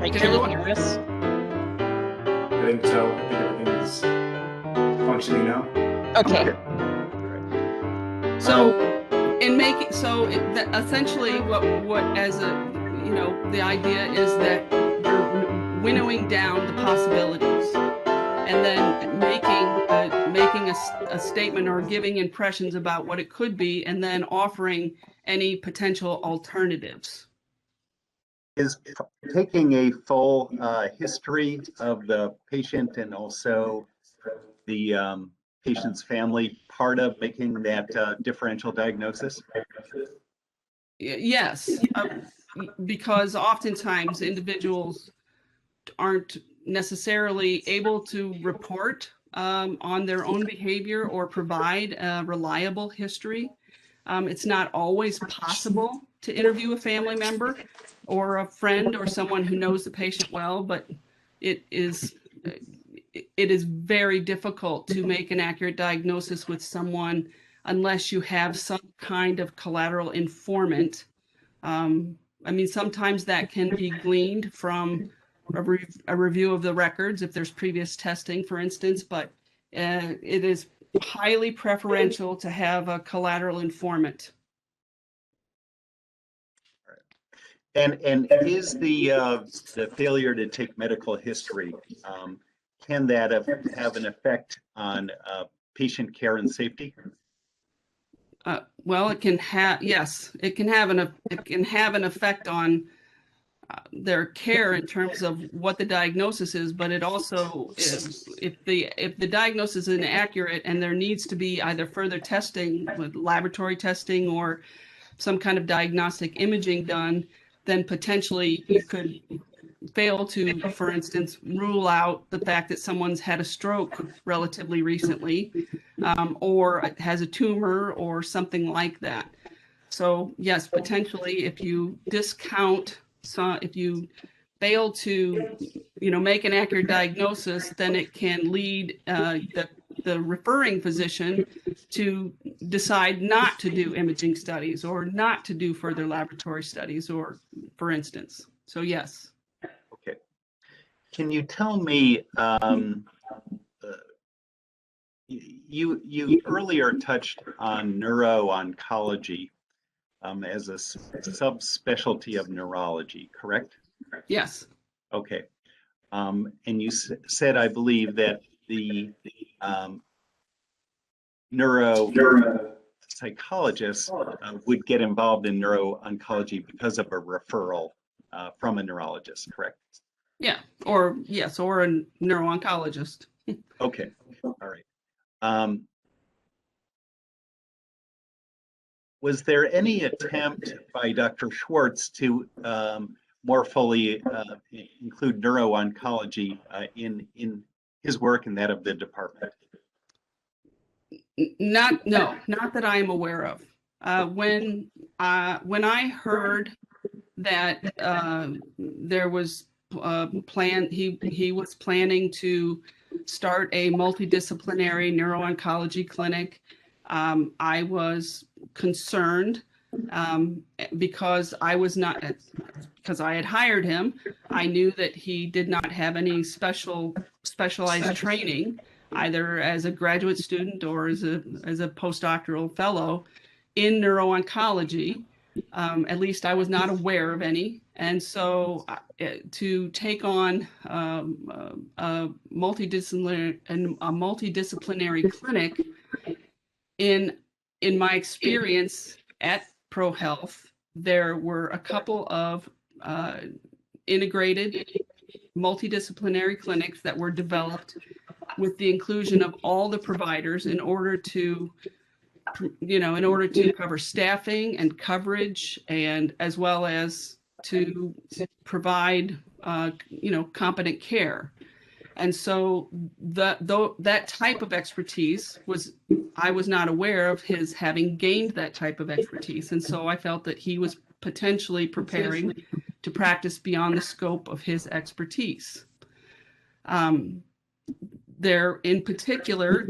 Right, Can can you everyone hear us? I think so. I think everything is functioning now. Okay. So essentially what as a the idea is that you're winnowing down the possibilities and then making a statement or giving impressions about what it could be and then offering any potential alternatives. Is taking a full history of the patient and also the patient's family part of making that differential diagnosis? Yes, because oftentimes individuals aren't necessarily able to report on their own behavior or provide a reliable history. It's not always possible to interview a family member or a friend or someone who knows the patient well, but it is very difficult to make an accurate diagnosis with someone unless you have some kind of collateral informant. I mean, sometimes that can be gleaned from a review of the records if there's previous testing, for instance, but it is highly preferential to have a collateral informant. And is the failure to take medical history, can that have an effect on patient care and safety? Well, it can have, yes, it can have an effect on their care in terms of what the diagnosis is, but it also is, if the diagnosis is inaccurate and there needs to be either further testing with laboratory testing or some kind of diagnostic imaging done, then potentially you could fail to, for instance, rule out the fact that someone's had a stroke relatively recently, or has a tumor or something like that. So yes, potentially if you discount, if you fail to, make an accurate diagnosis, then it can lead the referring physician to decide not to do imaging studies or not to do further laboratory studies, or for instance. So yes. Okay. Can you tell me, you earlier touched on neuro oncology as a subspecialty of neurology, correct? Yes. Okay. And you said, I believe, that the neuropsychologist would get involved in neuro-oncology because of a referral from a neurologist, correct? Yeah, or yes, or a neuro-oncologist. Okay, all right. Was there any attempt by Dr. Schwartz to more fully include neuro-oncology in his work and that of the department? Not that I am aware of. When I heard that there was he was planning to start a multidisciplinary neuro-oncology clinic, I was concerned because I had hired him. I knew that he did not have any specialized training, either as a graduate student or as a postdoctoral fellow in neuro-oncology. At least I was not aware of any. And so to take on a multidisciplinary clinic, in my experience at ProHealth, there were a couple of integrated multidisciplinary clinics that were developed with the inclusion of all the providers in order to cover staffing and coverage, and as well as to provide competent care. And so that type of expertise I was not aware of his having gained that type of expertise. And so I felt that he was potentially preparing to practice beyond the scope of his expertise. There, in particular,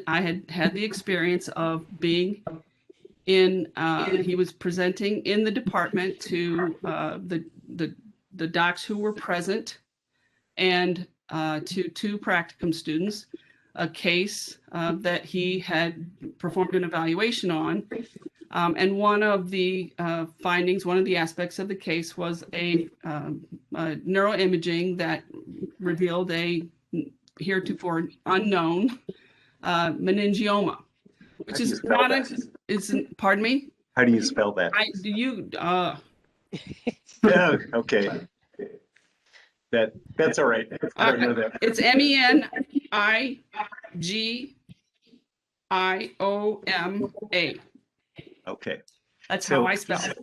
I had the experience of being he was presenting in the department to the the docs who were present and to 2 practicum students a case that he had performed an evaluation on. And one of the findings, one of the aspects of the case was a neuroimaging that revealed a heretofore unknown meningioma, which is not a, pardon me? How do you spell that? Yeah, okay. That's all right. I don't know that. It's MENIGIOMA. Okay. That's how I spell it.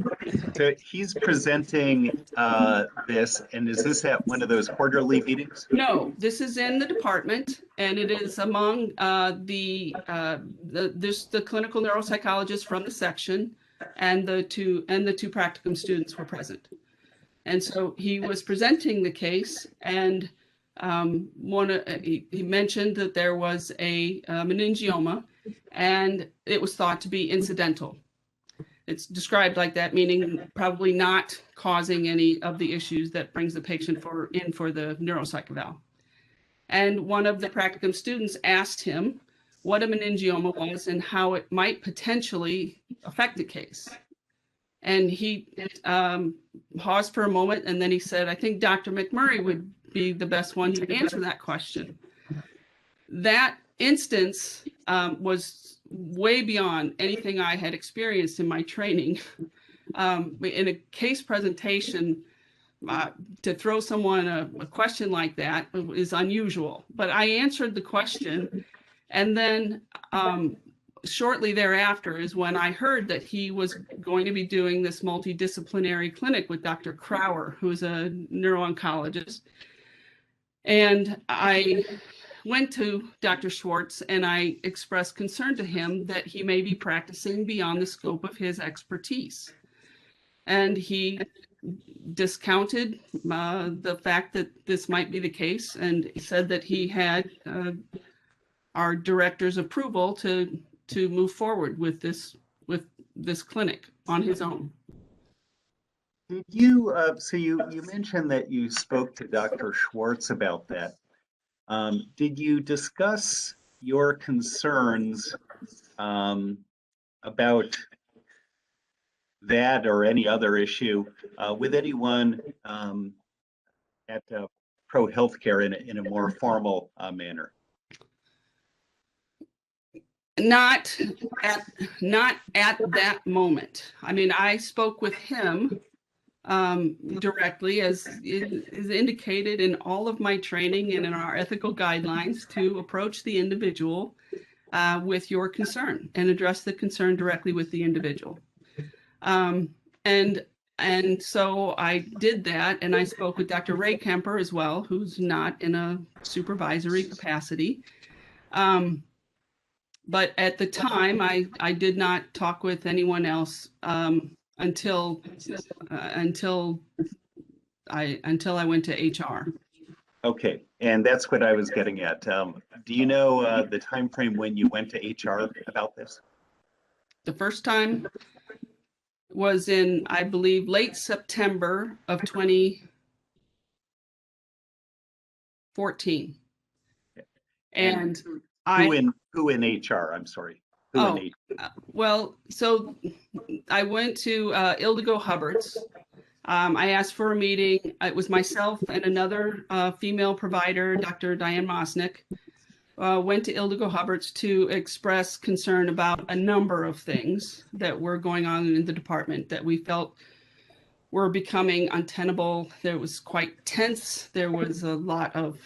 So he's presenting this, and is this at one of those quarterly meetings? No, this is in the department, and it is among the clinical neuropsychologists from the section, and the two practicum students were present. And so he was presenting the case, and he mentioned that there was a meningioma, and it was thought to be incidental. It's described like that, meaning probably not causing any of the issues that brings the patient in for the neuropsych eval. And one of the practicum students asked him what a meningioma was and how it might potentially affect the case. And he paused for a moment, and then he said, I think Dr. McMurray would be the best one to answer that question. That instance was way beyond anything I had experienced in my training. In a case presentation, to throw someone a question like that is unusual. But I answered the question, and then shortly thereafter is when I heard that he was going to be doing this multidisciplinary clinic with Dr. Crower, who's a neuro-oncologist. And I went to Dr. Schwartz and I expressed concern to him that he may be practicing beyond the scope of his expertise. And he discounted the fact that this might be the case, and said that he had our director's approval to move forward with this clinic on his own. Did you, so you mentioned that you spoke to Dr. Schwartz about that. Did you discuss your concerns about that or any other issue with anyone at ProHealth in a more formal manner? Not at that moment. I mean, I spoke with him directly, as is indicated in all of my training and in our ethical guidelines, to approach the individual with your concern and address the concern directly with the individual. And so I did that, and I spoke with Dr. Ray Kemper as well, who's not in a supervisory capacity. But at the time, I did not talk with anyone else until I went to HR. Okay, and that's what I was getting at. Do you know the time frame when you went to HR about this? The first time was in, I believe, late September of 2014. And who in HR? I'm sorry. Well, so I went to Ildigo Hubbard's. I asked for a meeting. It was myself and another female provider, Dr. Diane Maznik, went to Ildigo Hubbard's to express concern about a number of things that were going on in the department that we felt were becoming untenable. There was quite tense. There was a lot of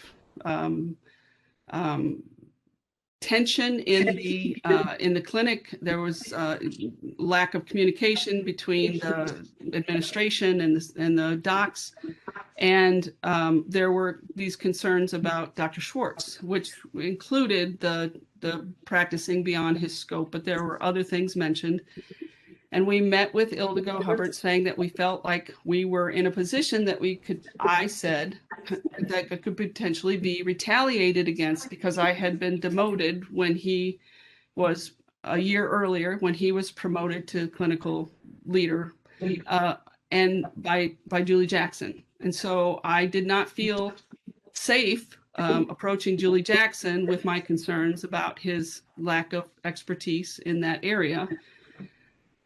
tension in the clinic. There was lack of communication between the administration and the docs, and there were these concerns about Dr. Schwartz, which included the practicing beyond his scope, but there were other things mentioned. And we met with Ildigo Hubbard, saying that we felt like we were in a position that I said that it could potentially be retaliated against, because I had been demoted when he was a year earlier, when he was promoted to clinical leader, and by Julie Jackson. And so I did not feel safe approaching Julie Jackson with my concerns about his lack of expertise in that area.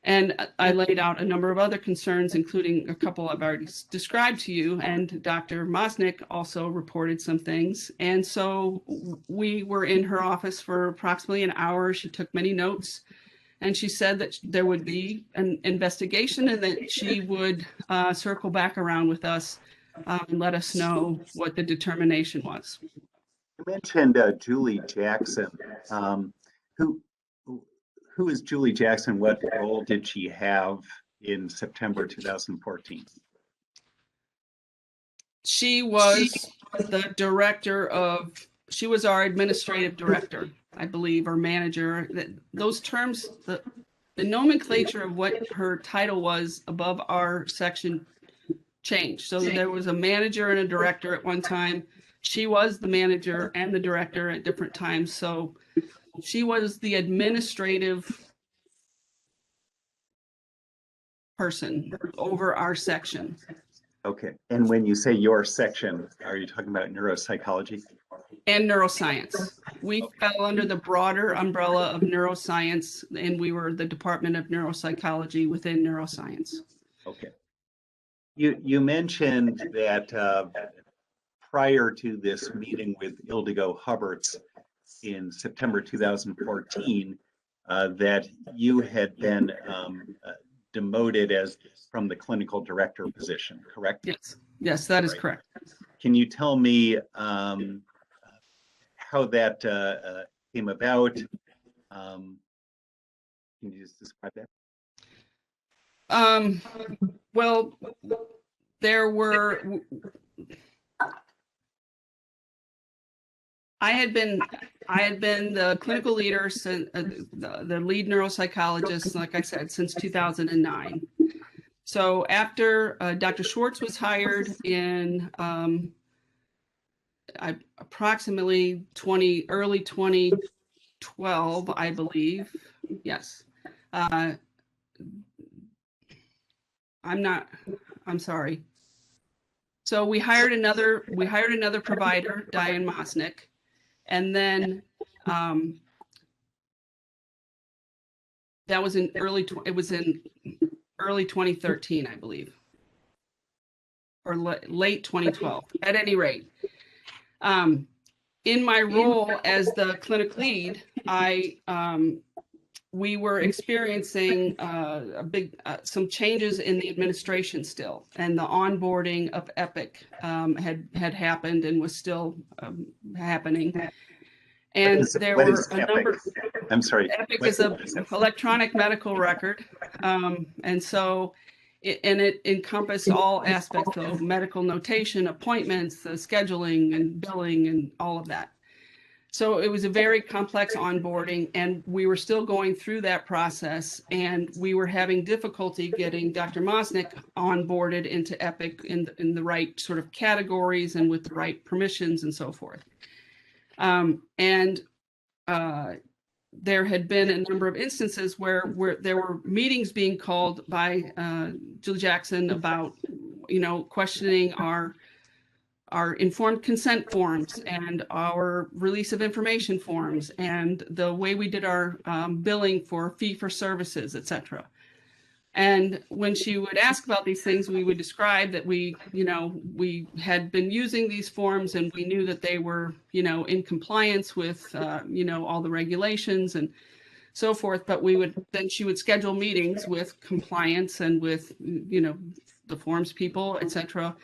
And I laid out a number of other concerns, including a couple I've already described to you. And Dr. Maznik also reported some things. And so we were in her office for approximately an hour. She took many notes. And she said that there would be an investigation and that she would circle back around with us and let us know what the determination was. You mentioned Julie Jackson. Who is Julie Jackson? What role did she have in September 2014? She was the director of, she was our administrative director, I believe, or manager. Those terms, the nomenclature of what her title was above our section changed. So there was a manager and a director at one time. She was the manager and the director at different times. So she was the administrative person over our section. Okay. And when you say your section, are you talking about neuropsychology? And neuroscience. We fell under the broader umbrella of neuroscience, and we were the Department of Neuropsychology within neuroscience. Okay. You mentioned that prior to this meeting with Ildiko Hubberts in September 2014, that you had been demoted as from the clinical director position, correct? Yes, that is correct. Can you tell me how that came about? Can you just describe that? Well, there were, I had been the clinical leader, the lead neuropsychologist, like I said, since 2009. So after Dr. Schwartz was hired in approximately early 2012, I believe. Yes. I'm sorry. So we hired another provider, Diane Maznik, and then that was in early 2013, I believe, or late 2012. At any rate, in my role as the clinic lead, we were experiencing some changes in the administration still, and the onboarding of Epic had happened and was still happening. And there were a number. I'm sorry. Epic is an electronic medical record, and so it encompassed all aspects of medical notation, appointments, scheduling, and billing, and all of that. So it was a very complex onboarding, and we were still going through that process, and we were having difficulty getting Dr. Maznik onboarded into Epic in the right sort of categories and with the right permissions and so forth. There had been a number of instances where there were meetings being called by Julie Jackson about, questioning our informed consent forms and our release of information forms and the way we did our billing for fee for services, et cetera. And when she would ask about these things, we would describe that we had been using these forms and we knew that they were, in compliance with, all the regulations and so forth. But she would schedule meetings with compliance and with, the forms people, et cetera.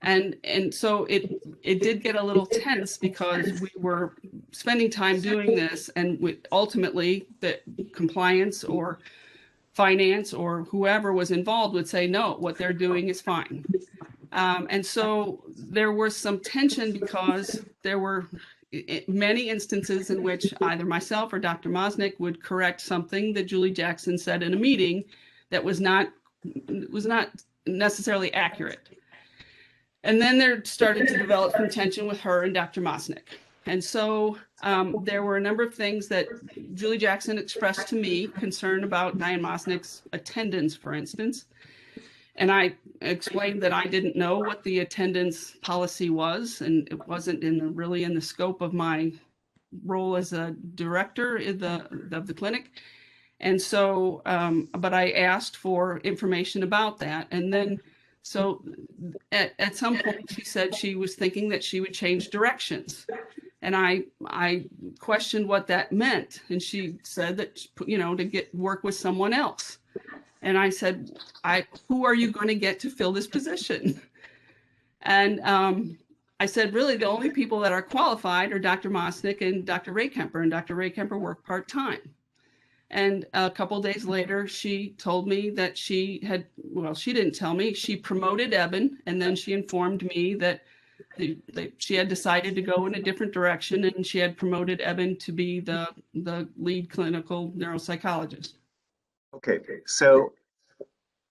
And so it did get a little tense because we were spending time doing this, and ultimately the compliance or finance or whoever was involved would say, no, what they're doing is fine. And so there was some tension because there were many instances in which either myself or Dr. Maznik would correct something that Julie Jackson said in a meeting that was not necessarily accurate. And then there started to develop some tension with her and Dr. Maznik. And so there were a number of things that Julie Jackson expressed to me, concern about Diane Maznik's attendance, for instance. And I explained that I didn't know what the attendance policy was, and it wasn't really in the scope of my role as a director of the clinic. And so, but I asked for information about that. And then, so at some point, she said she was thinking that she would change directions. And I questioned what that meant. And she said that, to work with someone else. And I said, who are you going to get to fill this position? And I said, really, the only people that are qualified are Dr. Maznik and Dr. Raykemper, and Dr. Raykemper worked part-time. And a couple of days later, she told me that she didn't tell me, she promoted Eben, and then she informed me that she had decided to go in a different direction, and she had promoted Eben to be the lead clinical neuropsychologist. Okay, so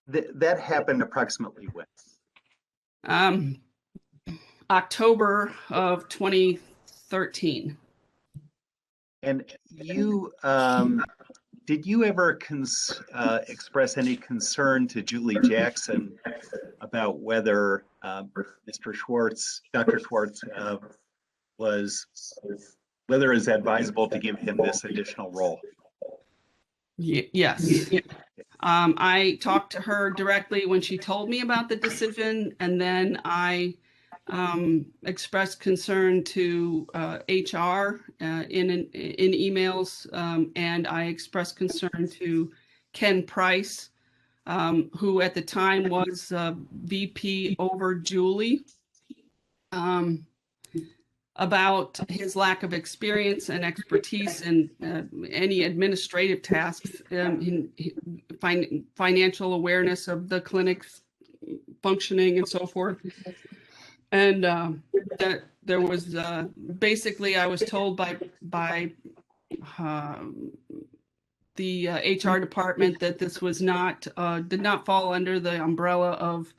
that happened approximately when? October of 2013. And you, did you ever express any concern to Julie Jackson about whether Mr. Schwartz, Dr. Schwartz, whether it's advisable to give him this additional role? Yes. I talked to her directly when she told me about the decision, and then I expressed concern to HR in emails, and I expressed concern to Ken Price, who at the time was VP over Julie, about his lack of experience and expertise in any administrative tasks, financial awareness of the clinic's functioning and so forth. And that there was basically, I was told by the HR department that this was did not fall under the umbrella of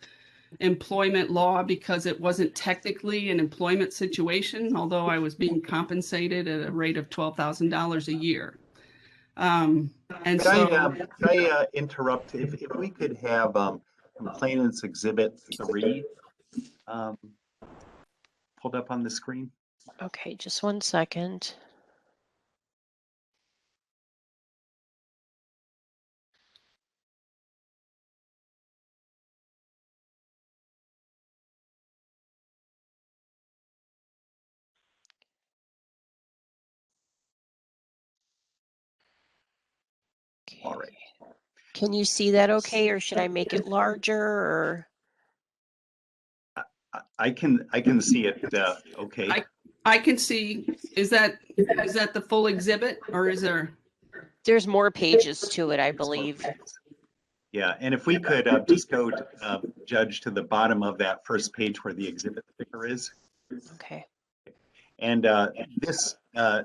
employment law because it wasn't technically an employment situation, although I was being compensated at a rate of $12,000 a year. And could I interrupt? If we could have Complainants Exhibit 3 pulled up on the screen. Okay, just one second. Okay. All right. Can you see that okay, or should I make it larger, or? I can see it okay. I can see, is that the full exhibit, or is there? There's more pages to it, I believe. Yeah, and if we could just go to, Judge, to the bottom of that first page where the exhibit sticker is. Okay. And this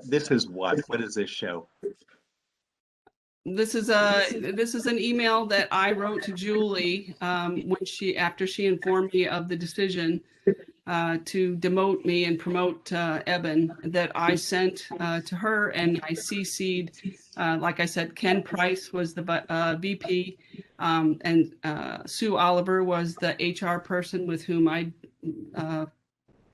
is what? What does this show? This is an email that I wrote to Julie after she informed me of the decision to demote me and promote Eben, that I sent to her, and I CC'd, like I said, Ken Price was the VP, and Sue Oliver was the HR person with whom I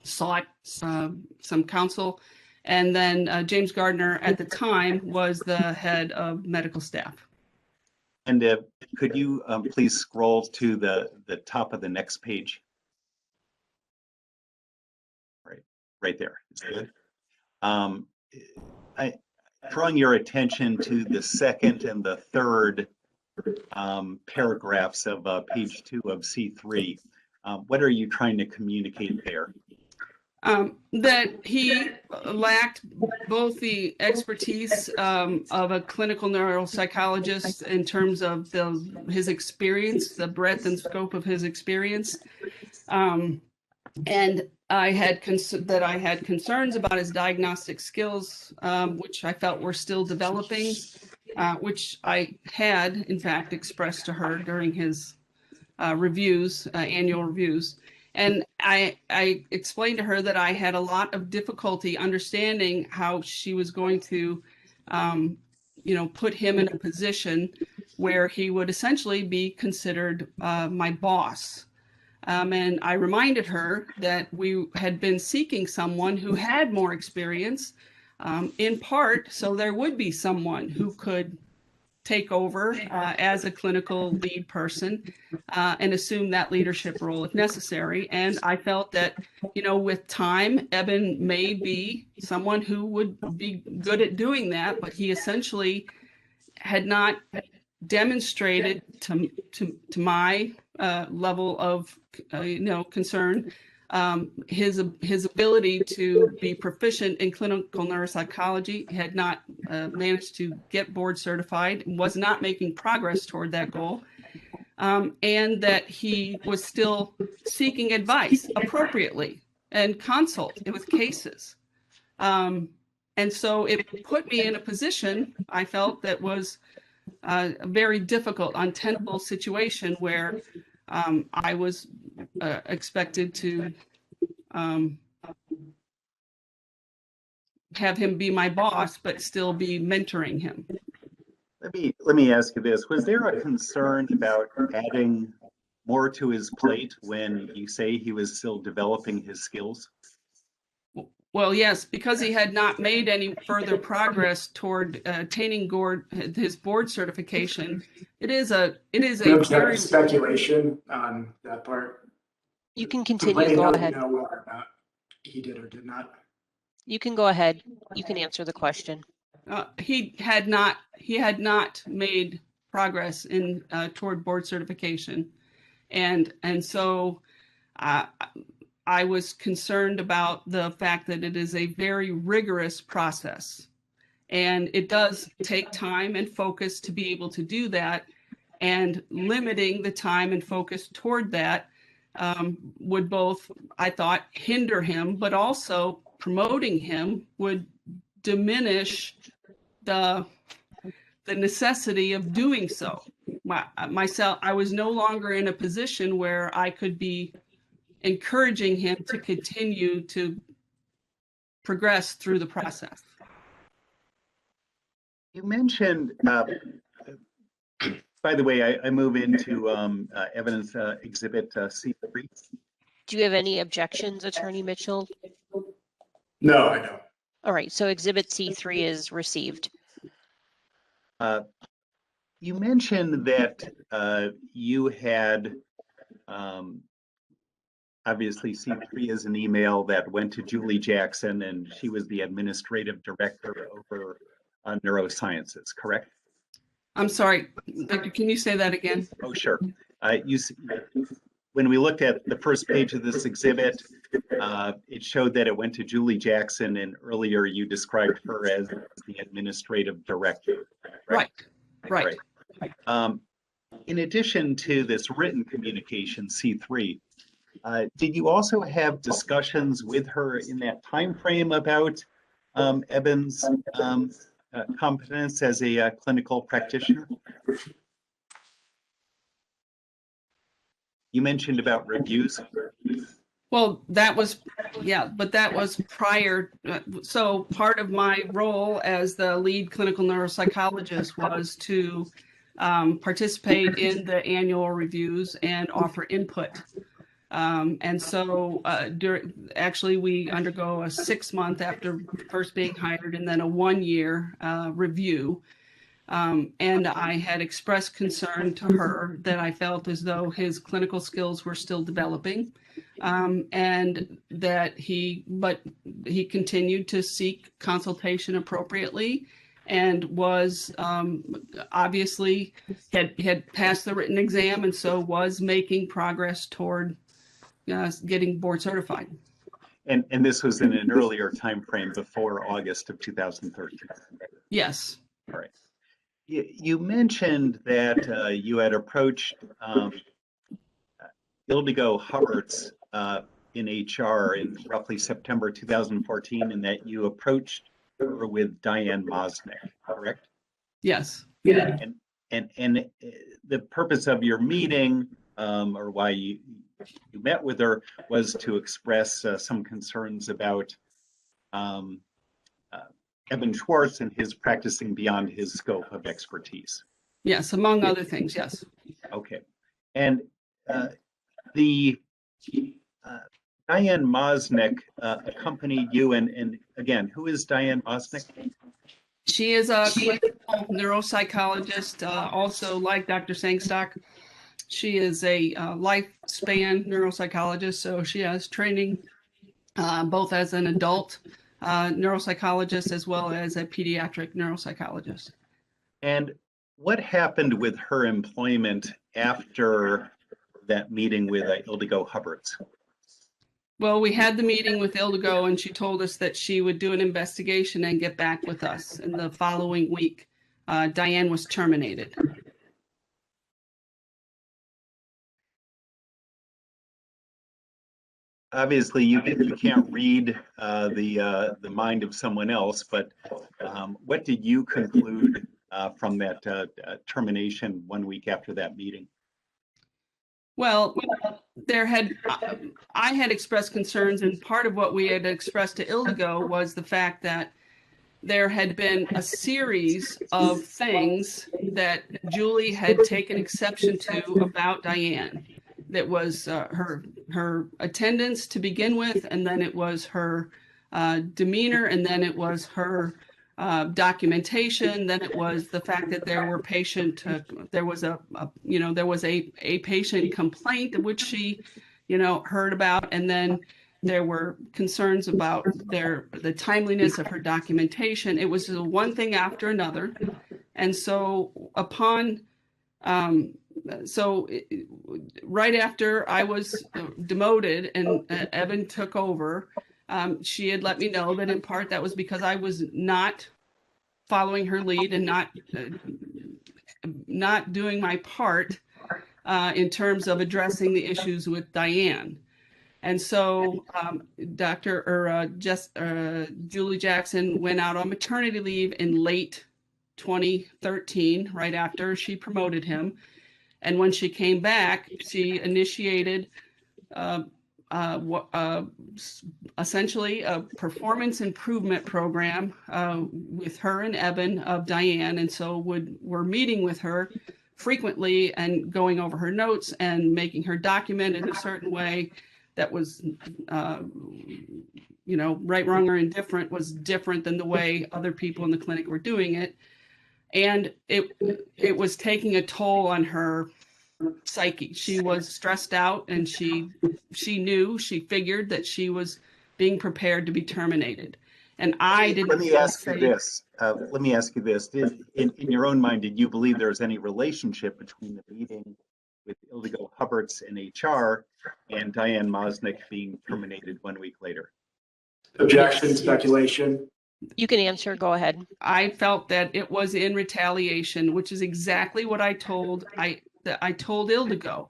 sought some counsel. And then James Gardner at the time was the head of medical staff. And could you please scroll to the top of the next page? Right there. Is good. Drawing your attention to the second and the third paragraphs of page 2 of C3. What are you trying to communicate there? That he lacked both the expertise of a clinical neuropsychologist in terms of his experience, the breadth and scope of his experience, and I had concerns about his diagnostic skills, which I felt were still developing, which I had in fact expressed to her during his reviews, annual reviews. And I explained to her that I had a lot of difficulty understanding how she was going to put him in a position where he would essentially be considered my boss. And I reminded her that we had been seeking someone who had more experience, in part so there would be someone who could take over as a clinical lead person and assume that leadership role if necessary. And I felt that, with time, Eben may be someone who would be good at doing that, but he essentially had not demonstrated to my level of concern his ability to be proficient in clinical neuropsychology. He had not managed to get board certified, was not making progress toward that goal, and that he was still seeking advice appropriately and consult with cases. And so it put me in a position, I felt, that was a very difficult, untenable situation where I was expected to have him be my boss, but still be mentoring him. Let me ask you this. Was there a concern about adding more to his plate when you say he was still developing his skills? Well, yes, because he had not made any further progress toward attaining his board certification. It is a very speculation on that part. You can continue. Go ahead. Know whether or not he did or did not. You can go ahead. You can answer the question. He had not made progress in toward board certification, and so I was concerned about the fact that it is a very rigorous process, and it does take time and focus to be able to do that, and limiting the time and focus toward that would both, I thought, hinder him, but also promoting him would diminish the necessity of doing so. I was no longer in a position where I could be encouraging him to continue to progress through the process. You mentioned, by the way, I move into evidence exhibit C3. Do you have any objections, Attorney Mitchell? No, I don't. All right, so Exhibit C3 is received. You mentioned that you had, obviously C3 is an email that went to Julie Jackson, and she was the administrative director over neurosciences, correct? I'm sorry, Victor, can you say that again? Oh, sure. When we looked at the first page of this exhibit, it showed that it went to Julie Jackson, and earlier you described her as the administrative director. Right. In addition to this written communication, C3, did you also have discussions with her in that time frame about Eben's competence as a clinical practitioner? You mentioned about reviews. Well, that was prior. So part of my role as the lead clinical neuropsychologist was to participate in the annual reviews and offer input. And so actually we undergo a 6-month after first being hired, and then a 1-year review. And I had expressed concern to her that I felt as though his clinical skills were still developing, and that he continued to seek consultation appropriately, and was obviously had passed the written exam, and so was making progress toward getting board certified. And this was in an earlier time frame before August of 2013. Yes. All right. You mentioned that you had approached Ildiko Hubbard's in HR in roughly September 2014, and that you approached her with Diane Maznik, correct? Yes. Yeah. And the purpose of your meeting, or why you met with her, was to express some concerns about Evan Schwartz and his practicing beyond his scope of expertise. Yes, among other things, yes. Okay. And the Diane Maznik accompanied you, and again, who is Diane Maznik? She is a clinical neuropsychologist, also like Dr. Sangstock. She is a lifespan neuropsychologist, so she has training both as an adult neuropsychologist as well as a pediatric neuropsychologist. And what happened with her employment after that meeting with Ildiko Hubbards? Well, we had the meeting with Ildiko, and she told us that she would do an investigation and get back with us. And the following week, Diane was terminated. Obviously, you can't read the mind of someone else, but what did you conclude from that termination 1 week after that meeting? Well, I had expressed concerns, and part of what we had expressed to Ildiko was the fact that there had been a series of things that Julie had taken exception to about Diane. That was her attendance to begin with, and then it was her demeanor, and then it was her documentation. Then it was the fact that there were there was a patient complaint which she, heard about, and then there were concerns about the timeliness of her documentation. It was one thing after another, and so right after I was demoted and Evan took over, she had let me know that in part that was because I was not following her lead and not doing my part in terms of addressing the issues with Diane. And so Julie Jackson went out on maternity leave in late 2013, right after she promoted him. And when she came back, she initiated essentially a performance improvement program with her and Evan of Diane. And so we're meeting with her frequently and going over her notes and making her document in a certain way that was, right, wrong, or indifferent was different than the way other people in the clinic were doing it. And it was taking a toll on her psyche. She was stressed out, and she figured that she was being prepared to be terminated. And I didn't. Let me ask you this. In your own mind, did you believe there was any relationship between the meeting with Ildiko Hubbards in HR and Diane Maznik being terminated 1 week later? Objection, speculation. You can answer. Go ahead. I felt that it was in retaliation, which is exactly what I told Ildiko.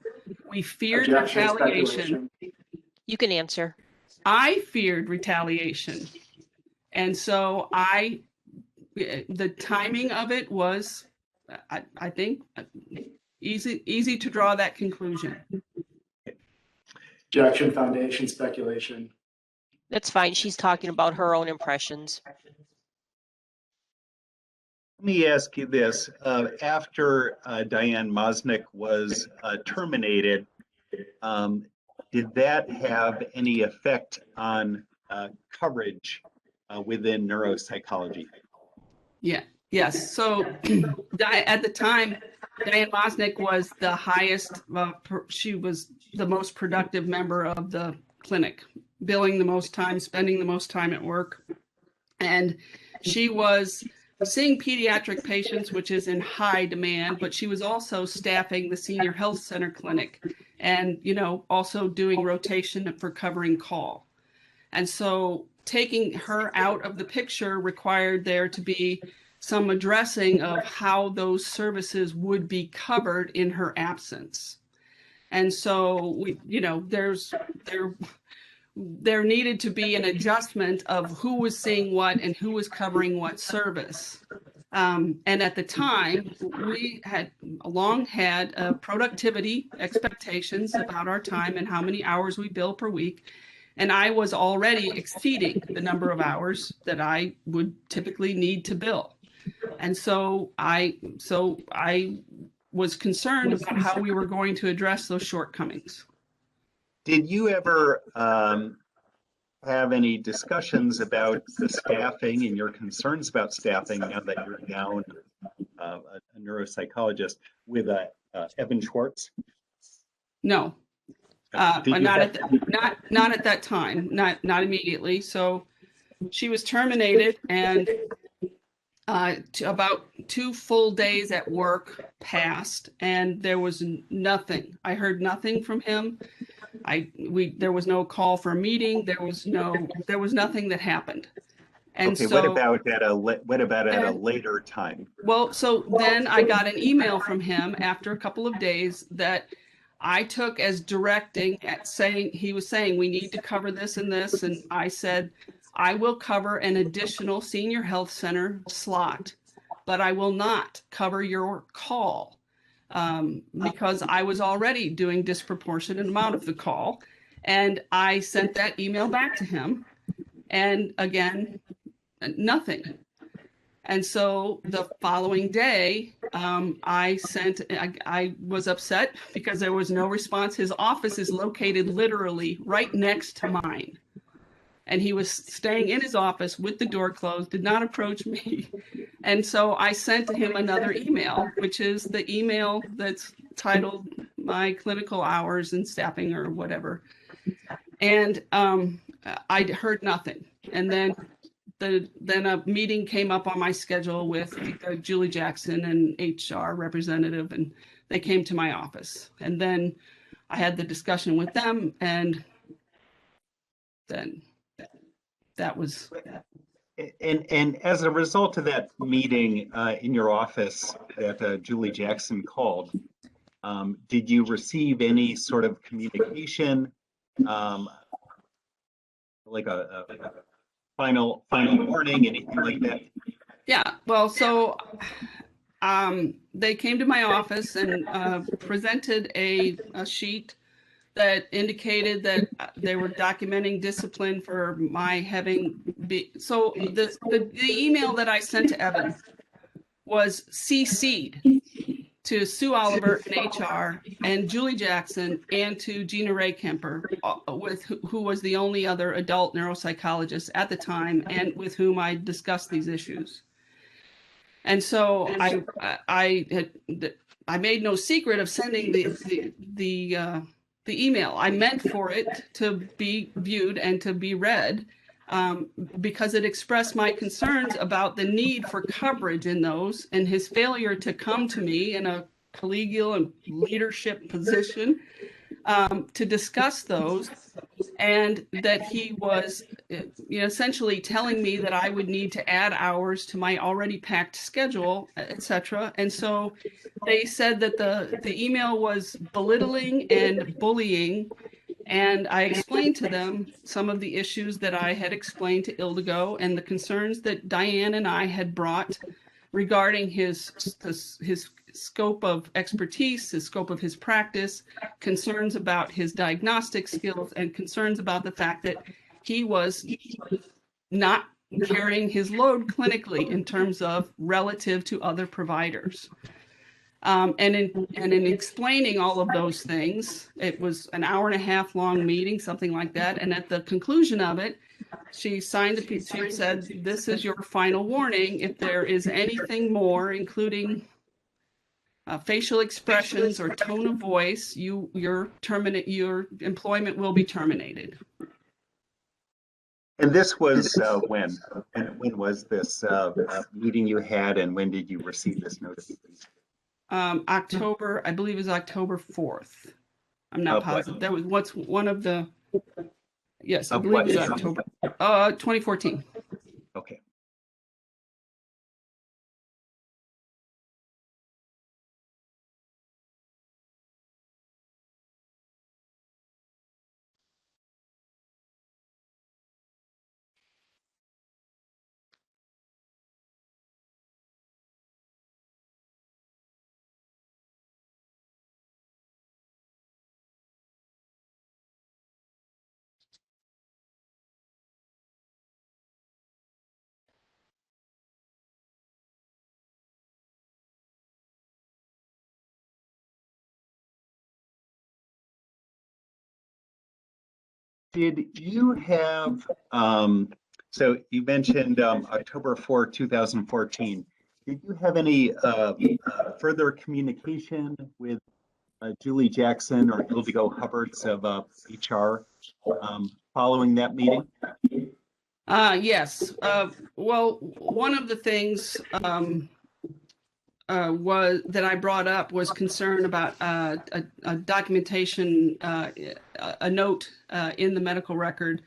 We feared Objection, retaliation. You can answer. I feared retaliation. And so the timing of it was, I think, easy to draw that conclusion. Objection, foundation, speculation. That's fine. She's talking about her own impressions. Let me ask you this. After Diane Maznik was terminated, did that have any effect on coverage within neuropsychology? Yes. So at the time, Diane Maznik was the highest, she was the most productive member of the clinic, billing the most time, spending the most time at work. And she was seeing pediatric patients, which is in high demand, but she was also staffing the senior health center clinic and, also doing rotation for covering call. And so taking her out of the picture required there to be some addressing of how those services would be covered in her absence. And so there needed to be an adjustment of who was seeing what and who was covering what service. And at the time, we had long had productivity expectations about our time and how many hours we bill per week. And I was already exceeding the number of hours that I would typically need to bill. And so I was concerned about how we were going to address those shortcomings. Did you ever have any discussions about the staffing and your concerns about staffing now that you're down a neuropsychologist with Evan Schwartz? No, not at that time, not immediately. So she was terminated, and about 2 full days at work passed, and there was nothing. I heard nothing from him. There was no call for a meeting. There was nothing that happened. And okay, so, what about at a later time? Well, so then I got an email from him after a couple of days that I took as directing at saying, he was saying, we need to cover this and this. And I said, I will cover an additional senior health center slot, but I will not cover your call. Because I was already doing disproportionate amount of the call. And I sent that email back to him. And again, nothing. And so the following day, I was upset because there was no response. His office is located literally right next to mine. And he was staying in his office with the door closed, did not approach me. And so I sent to him another email, which is the email that's titled my clinical hours and staffing or whatever. And I heard nothing. And then a meeting came up on my schedule with Julie Jackson, an HR representative, and they came to my office. And then I had the discussion with them, and then that was. And as a result of that meeting in your office that Julie Jackson called, did you receive any sort of communication, like a final warning, anything like that? Yeah, well, so they came to my office and presented a sheet that indicated that they were documenting discipline for my having so the email that I sent to Evan was CC'd to Sue Oliver in HR and Julie Jackson and to Gina Ray Kemper, who was the only other adult neuropsychologist at the time and with whom I discussed these issues. And so I made no secret of sending the email. I meant for it to be viewed and to be read because it expressed my concerns about the need for coverage in those and his failure to come to me in a collegial and leadership position to discuss those, and that he was essentially telling me that I would need to add hours to my already packed schedule, etc. And so they said that the email was belittling and bullying, and I explained to them some of the issues that I had explained to Ildigo and the concerns that Diane and I had brought regarding his scope of expertise, his scope of his practice, concerns about his diagnostic skills, and concerns about the fact that he was not carrying his load clinically in terms of relative to other providers. And in explaining all of those things, it was an 1.5 hour long meeting, something like that. And at the conclusion of it, she signed a piece and said, "This is your final warning. If there is anything more, including facial expressions or tone of voice, your employment will be terminated." And this was when? And when was this meeting you had, and when did you receive this notification? October, I believe, is October 4th. I'm not positive. That was what's one of the. Yes, I believe it's October. 2014. Okay. Did you have, so you mentioned October 4, 2014. Did you have any further communication with Julie Jackson or Ildiko Hubbards of HR following that meeting? Yes. Well, one of the things was that I brought up was concern about a documentation, a note in the medical record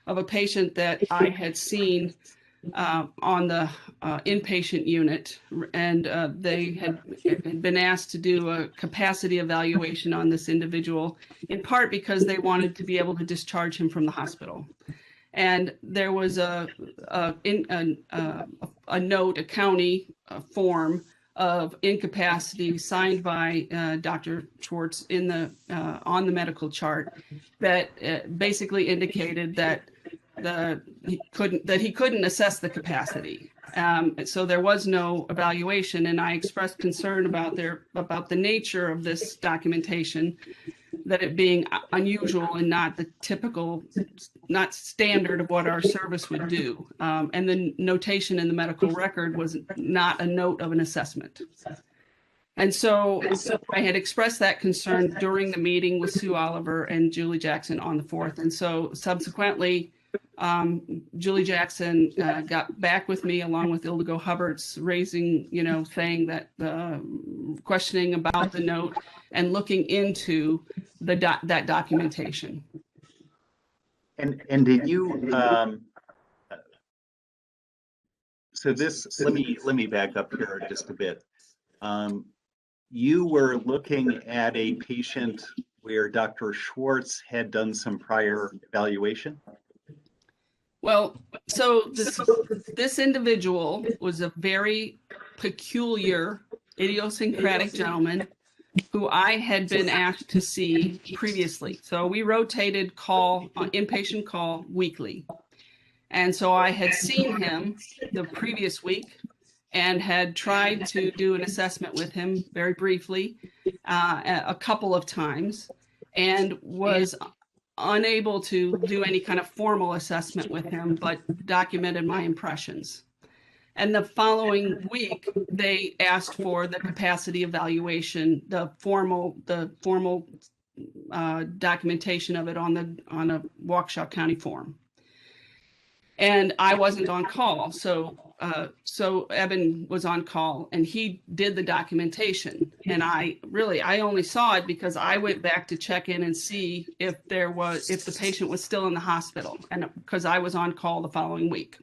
of a patient that I had seen on the inpatient unit, and they had been asked to do a capacity evaluation on this individual, in part because they wanted to be able to discharge him from the hospital. And there was a note, a county form of incapacity signed by Dr. Schwartz in the on the medical chart that basically indicated that he couldn't assess the capacity. So there was no evaluation, and I expressed concern about the nature of this documentation, that it being unusual and not the typical, not standard of what our service would do. And the notation in the medical record was not a note of an assessment. And so I had expressed that concern during the meeting with Sue Oliver and Julie Jackson on the 4th. And so subsequently, Julie Jackson got back with me along with Ildiko Hubbards, raising, saying that questioning about the note and looking into that documentation. And did you? So this, let me back up here just a bit. You were looking at a patient where Dr. Schwartz had done some prior evaluation? Well, so this individual was a very peculiar, idiosyncratic gentleman who I had been asked to see previously. So we rotated inpatient call weekly. And so I had seen him the previous week and had tried to do an assessment with him very briefly a couple of times, and was unable to do any kind of formal assessment with him, but documented my impressions. And the following week, they asked for the capacity evaluation, the formal documentation of it on a Waukesha County form. And I wasn't on call, so Eben was on call, and he did the documentation. And I only saw it because I went back to check in and see if the patient was still in the hospital, and because I was on call the following week.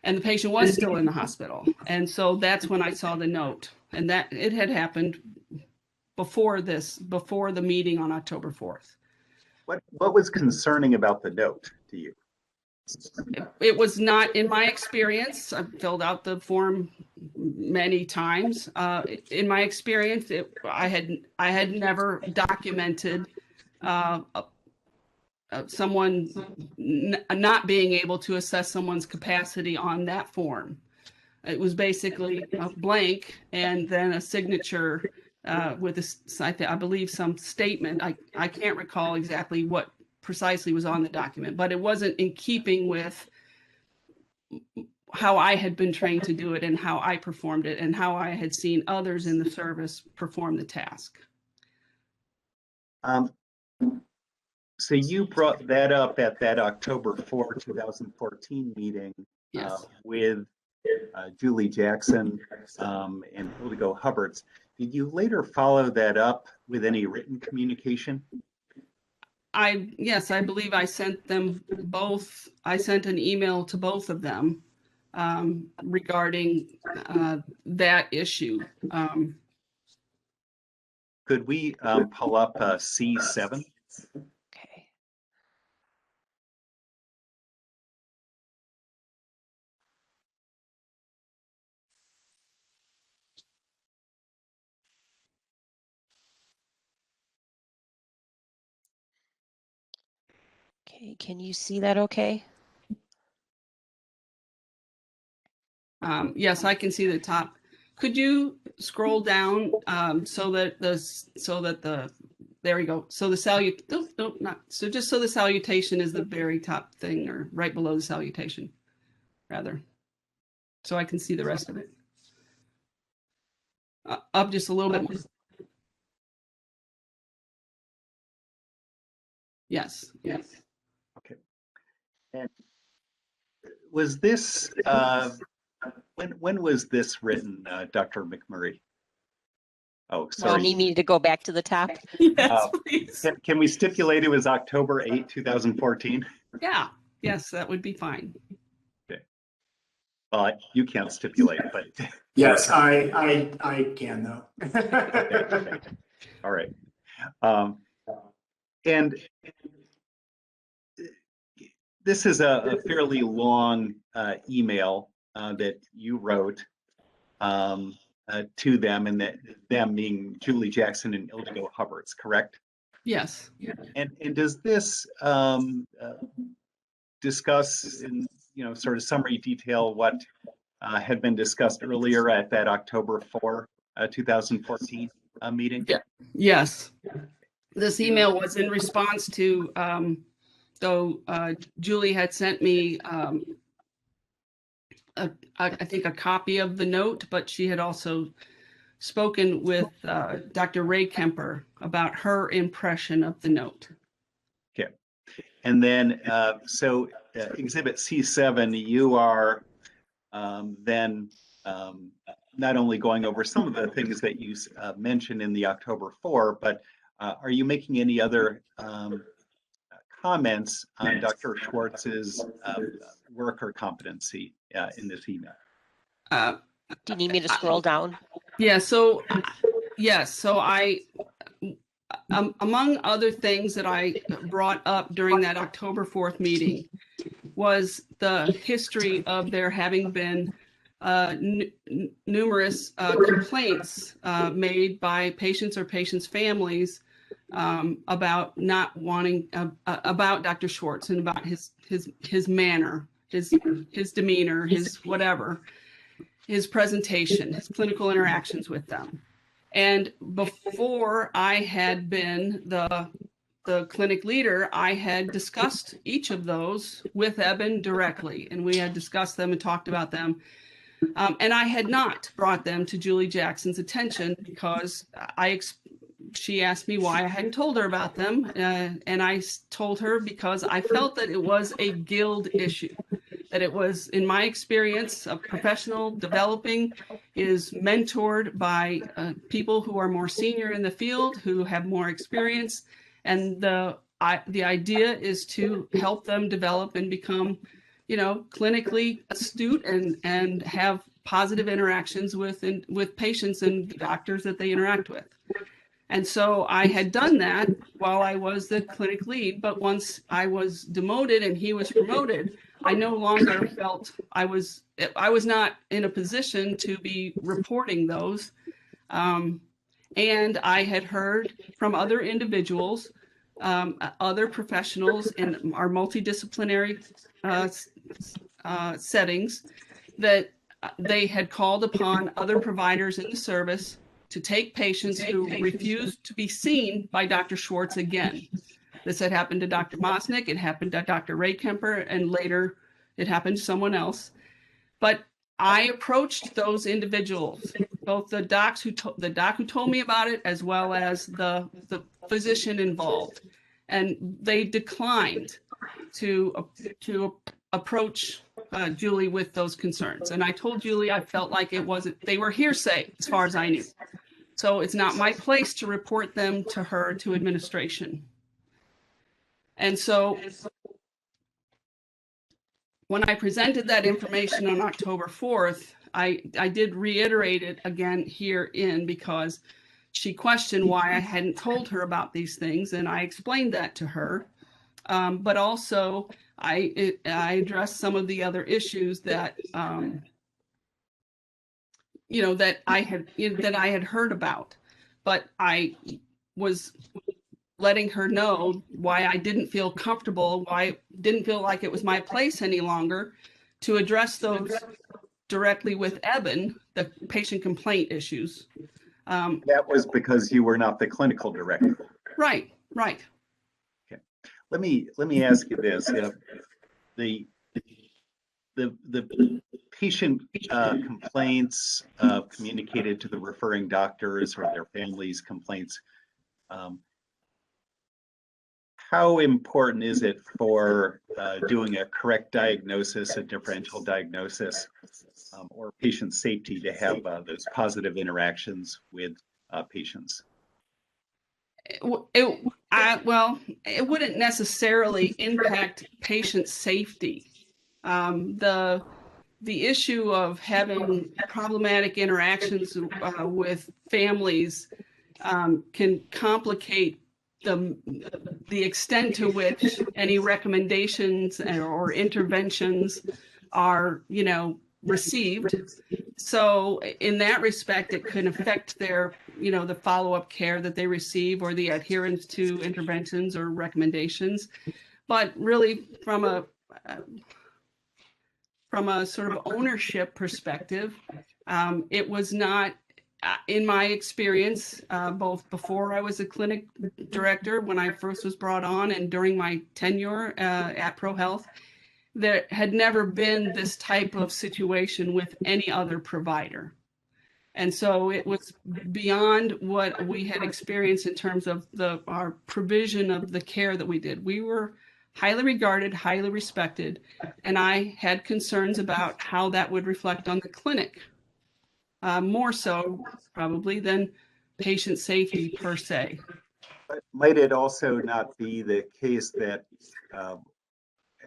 And the patient was still in the hospital. And so that's when I saw the note, and that it had happened before the meeting on October 4th. What was concerning about the note to you? It was not, in my experience, I've filled out the form many times. In my experience, I had never documented someone not being able to assess someone's capacity on that form. It was basically a blank and then a signature with I believe some statement. I can't recall exactly what precisely was on the document, but it wasn't in keeping with how I had been trained to do it and how I performed it and how I had seen others in the service perform the task. So you brought that up at that October 4, 2014 meeting. Yes. With Julie Jackson and Ildiko Hubbards. Did you later follow that up with any written communication? Yes, I believe I sent them both. I sent an email to both of them regarding that issue. Could we pull up C7? Okay. Okay, can you see that okay? Yes, I can see the top. Could you scroll down so that there we go. So the nope, not. So just so the salutation is the very top thing, or right below the salutation, rather. So I can see the rest of it. Up just a little bit more. Yes, yes. Okay. And was this, when was this written, Dr. McMurray? Oh, Well, sorry. need me to go back to the top? Yes, please. Can we stipulate it was October 8, 2014? Yeah, yes, that would be fine. Well, you can't stipulate, but. Yes, I can though. Okay. All right. And this is a fairly long email that you wrote to them, and that them being Julie Jackson and Ildiko Hubbards, correct? Yes. And does this discuss in sort of summary detail what had been discussed earlier at that October 4, 2014 meeting? Yeah. Yes. This email was in response to, Julie had sent me, I think a copy of the note, but she had also spoken with Dr. Ray Kemper about her impression of the note. Okay. And then, so Exhibit C7, you are then not only going over some of the things that you mentioned in the October 4, but are you making any other comments on Dr. Schwartz's work or competency in this email? Do you need me to scroll down? Yeah, so yes, so I, among other things that I brought up during that October 4th meeting was the history of there having been numerous complaints made by patients or patients' families about not wanting, about Dr. Schwartz and about his manner, his demeanor, his whatever, his presentation, his clinical interactions with them. And before I had been the clinic leader, I had discussed each of those with Eben directly, and we had discussed them and talked about them. And I had not brought them to Julie Jackson's attention because she asked me why I hadn't told her about them. And I told her because I felt that it was a guild issue, that it was, in my experience, a professional developing is mentored by people who are more senior in the field, who have more experience. And the idea is to help them develop and become, clinically astute and have positive interactions with patients and doctors that they interact with. And so I had done that while I was the clinic lead, but once I was demoted and he was promoted, I no longer felt I was not in a position to be reporting those. And I had heard from other individuals, other professionals in our multidisciplinary settings, that they had called upon other providers in the service to take patients who refused to be seen by Dr. Schwartz again. This had happened to Dr. Maznik, it happened to Dr. Ray Kemper, and later it happened to someone else. But I approached those individuals, both the doc who told me about it, as well as the physician involved, and they declined to approach Julie with those concerns. And I told Julie I felt like they were hearsay as far as I knew. So it's not my place to report them to her, to administration. And so when I presented that information on October 4th, I did reiterate it again herein because she questioned why I hadn't told her about these things, and I explained that to her. But also I addressed some of the other issues that that I had heard about, but I was letting her know why I didn't feel comfortable, why I didn't feel like it was my place any longer to address those directly with Eben, the patient complaint issues. That was because you were not the clinical director. Right. let me ask you this: the patient complaints communicated to the referring doctors or their families' complaints. How important is it for doing a correct diagnosis, a differential diagnosis, or patient safety to have those positive interactions with patients? Well, it wouldn't necessarily impact patient safety. The issue of having problematic interactions with families can complicate the extent to which any recommendations or interventions are, received. So in that respect, it can affect their, the follow-up care that they receive or the adherence to interventions or recommendations. But really, from a sort of ownership perspective, it was not, in my experience, both before I was a clinic director, when I first was brought on, and during my tenure at ProHealth, there had never been this type of situation with any other provider. And so it was beyond what we had experienced in terms of our provision of the care that we did. We were highly regarded, highly respected, and I had concerns about how that would reflect on the clinic, more so probably than patient safety per se. But might it also not be the case that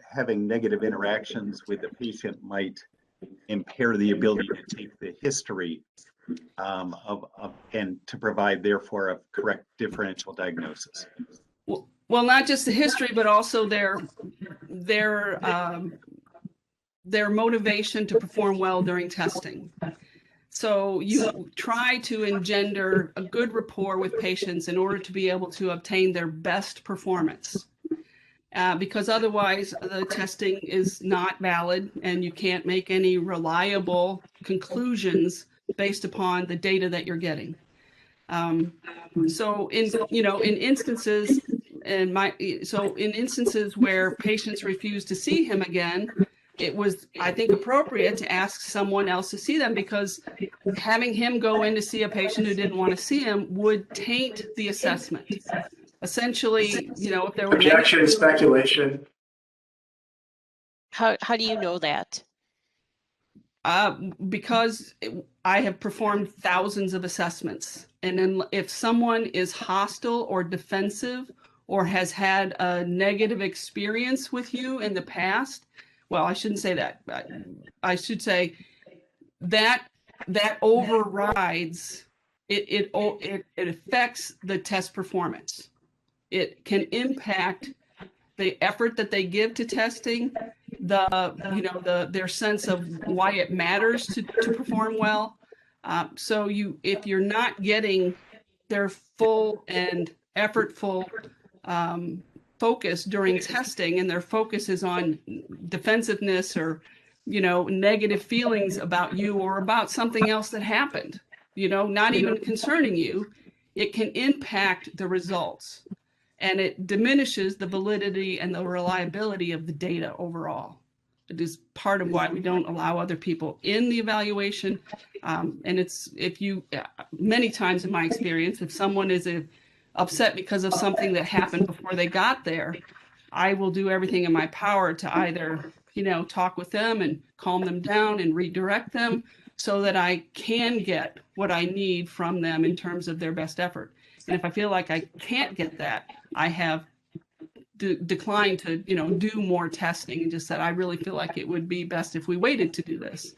having negative interactions with the patient might impair the ability to take the history and to provide, therefore, a correct differential diagnosis? Well, not just the history, but also their motivation to perform well during testing. So you try to engender a good rapport with patients in order to be able to obtain their best performance. Because otherwise the testing is not valid and you can't make any reliable conclusions based upon the data that you're getting. So in instances where patients refuse to see him again, it was, I think, appropriate to ask someone else to see them, because having him go in to see a patient who didn't want to see him would taint the assessment. Essentially, if there were Objection, speculation. How do you know that? Because I have performed thousands of assessments. And then if someone is hostile or defensive or has had a negative experience with you in the past, well, I shouldn't say that. I should say that overrides, it affects the test performance. It can impact the effort that they give to testing, their sense of why it matters to perform well. So if you're not getting their full and effortful focus during testing, and their focus is on defensiveness or negative feelings about you or about something else that happened, not even concerning you, it can impact the results. And it diminishes the validity and the reliability of the data overall. It is part of why we don't allow other people in the evaluation. And many times in my experience, if someone is upset because of something that happened before they got there, I will do everything in my power to either, talk with them and calm them down and redirect them so that I can get what I need from them in terms of their best effort. And if I feel like I can't get that, I have declined to, do more testing and just said, I really feel like it would be best if we waited to do this.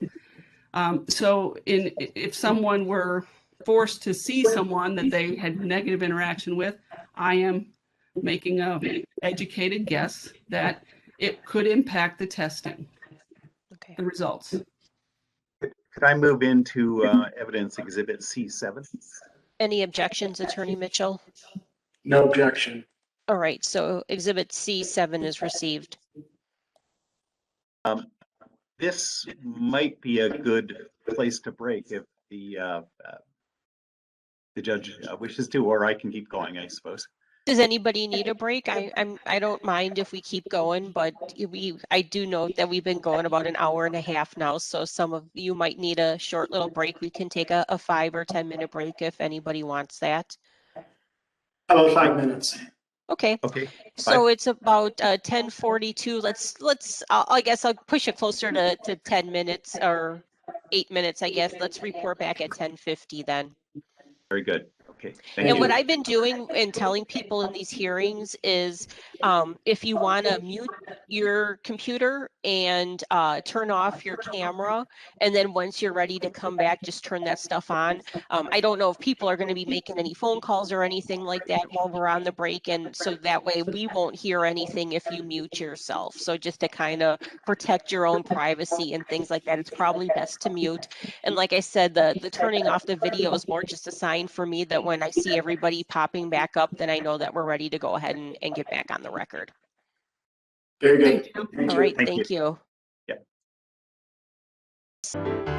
So if someone were forced to see someone that they had negative interaction with, I am making an educated guess that it could impact the testing, the results. Could I move into evidence exhibit C7? Any objections, Attorney Mitchell? No objection. All right, so exhibit C7 is received. This might be a good place to break if the judge wishes to, or I can keep going, I suppose. Does anybody need a break? I don't mind if we keep going, but I do note that we've been going about an hour and a half now, so some of you might need a short little break. We can take a 5 or 10 minute break if anybody wants that. About 5 minutes. Okay. Okay. So it's about 10:42. I guess I'll push it closer to 10 minutes or 8 minutes, I guess. Let's report back at 10:50 then. Very good. Okay. Thank And you. what I've been doing and telling people in these hearings is if you want to mute your computer and turn off your camera, and then once you're ready to come back, just turn that stuff on. I don't know if people are going to be making any phone calls or anything like that while we're on the break, and so that way we won't hear anything if you mute yourself. So just to kind of protect your own privacy and things like that, it's probably best to mute. And like I said, the turning off the video is more just a sign for me that when I see everybody popping back up, then I know that we're ready to go ahead and get back on the record. Very good. Thank you. Thank All you. right, Thank thank you. Yeah.